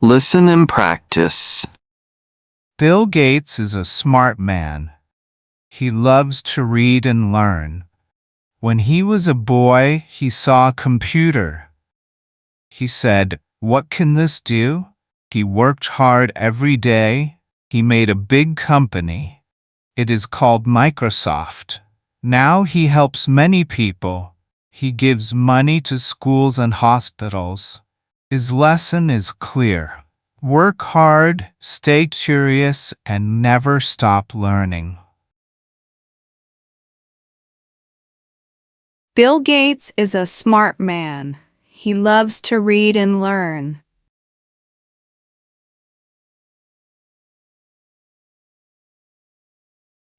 Listen and practice. Bill Gates is a smart man. He loves to read and learn. When he was a boy, he saw a computer. He said, "What can this do?" He worked hard every day. He made a big company. It is called Microsoft. Now he helps many people. He gives money to schools and hospitals. His lesson is clear. Work hard, stay curious, and never stop learning. Bill Gates is a smart man. He loves to read and learn.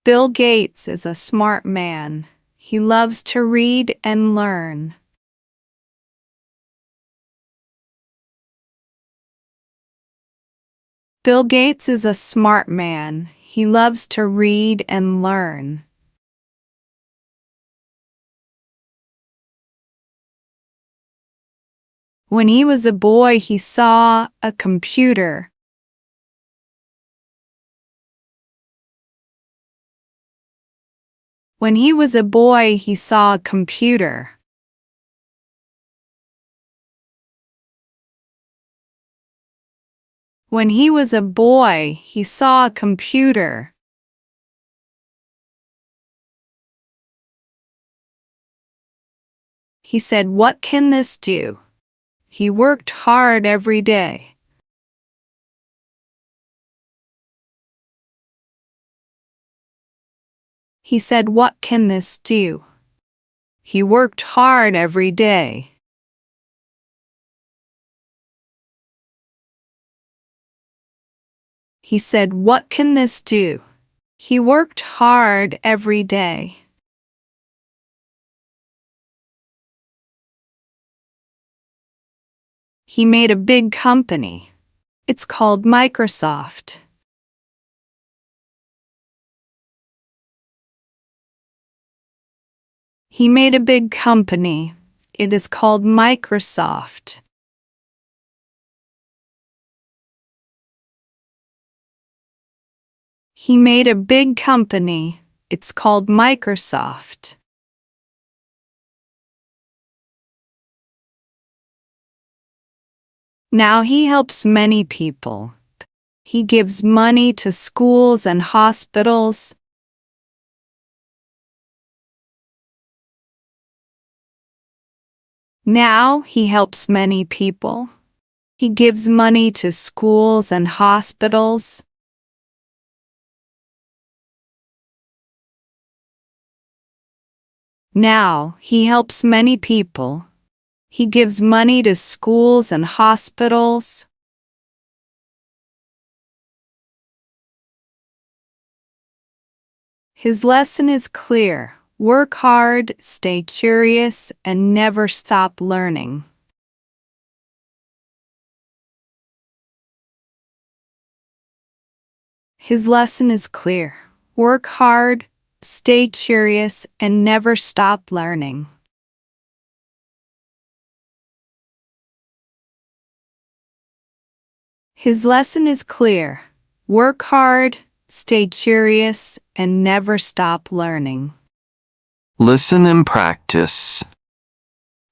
Bill Gates is a smart man. He loves to read and learn. Bill Gates is a smart man. He loves to read and learn. When he was a boy, he saw a computer. When he was a boy, he saw a computer. When he was a boy, he saw a computer. He said, "What can this do?" He worked hard every day. He said, "What can this do?" He worked hard every day. He said, "What can this do?" He worked hard every day. He made a big company. It's called Microsoft. He made a big company. It is called Microsoft. He made a big company. It's called Microsoft. Now he helps many people. He gives money to schools and hospitals. Now he helps many people. He gives money to schools and hospitals. Now he helps many people. He gives money to schools and hospitals. His lesson is clear. Work hard, stay curious, and never stop learning. His lesson is clear. Work hard, stay curious, and never stop learning. His lesson is clear. Work hard, stay curious, and never stop learning. Listen and practice.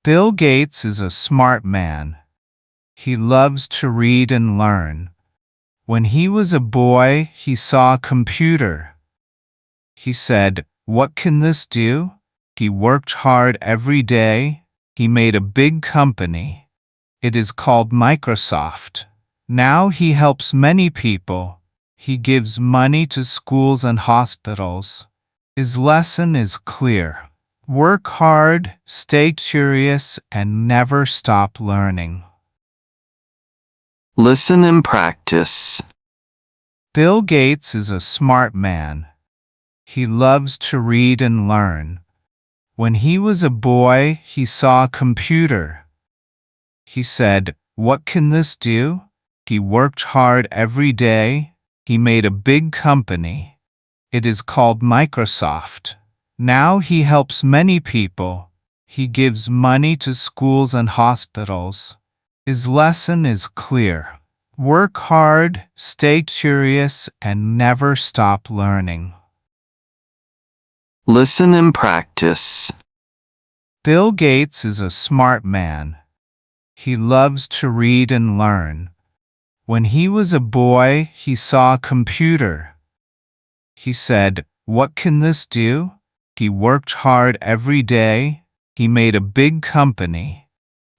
Bill Gates is a smart man. He loves to read and learn. When he was a boy, he saw a computer. He said, "What can this do?" He worked hard every day. He made a big company. It is called Microsoft. Now he helps many people. He gives money to schools and hospitals. His lesson is clear. Work hard, stay curious, and never stop learning. Listen and practice. Bill Gates is a smart man. He loves to read and learn. When he was a boy, he saw a computer. He said, "What can this do?" He worked hard every day. He made a big company. It is called Microsoft. Now he helps many people. He gives money to schools and hospitals. His lesson is clear. Work hard, stay curious, and never stop learning. Listen and practice. Bill Gates is a smart man. He loves to read and learn. When he was a boy, he saw a computer. He said, "What can this do?" He worked hard every day. He made a big company.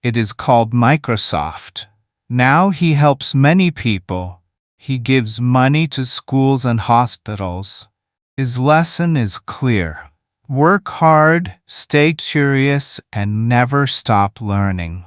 It is called Microsoft. Now he helps many people. He gives money to schools and hospitals. His lesson is clear. Work hard, stay curious, and never stop learning.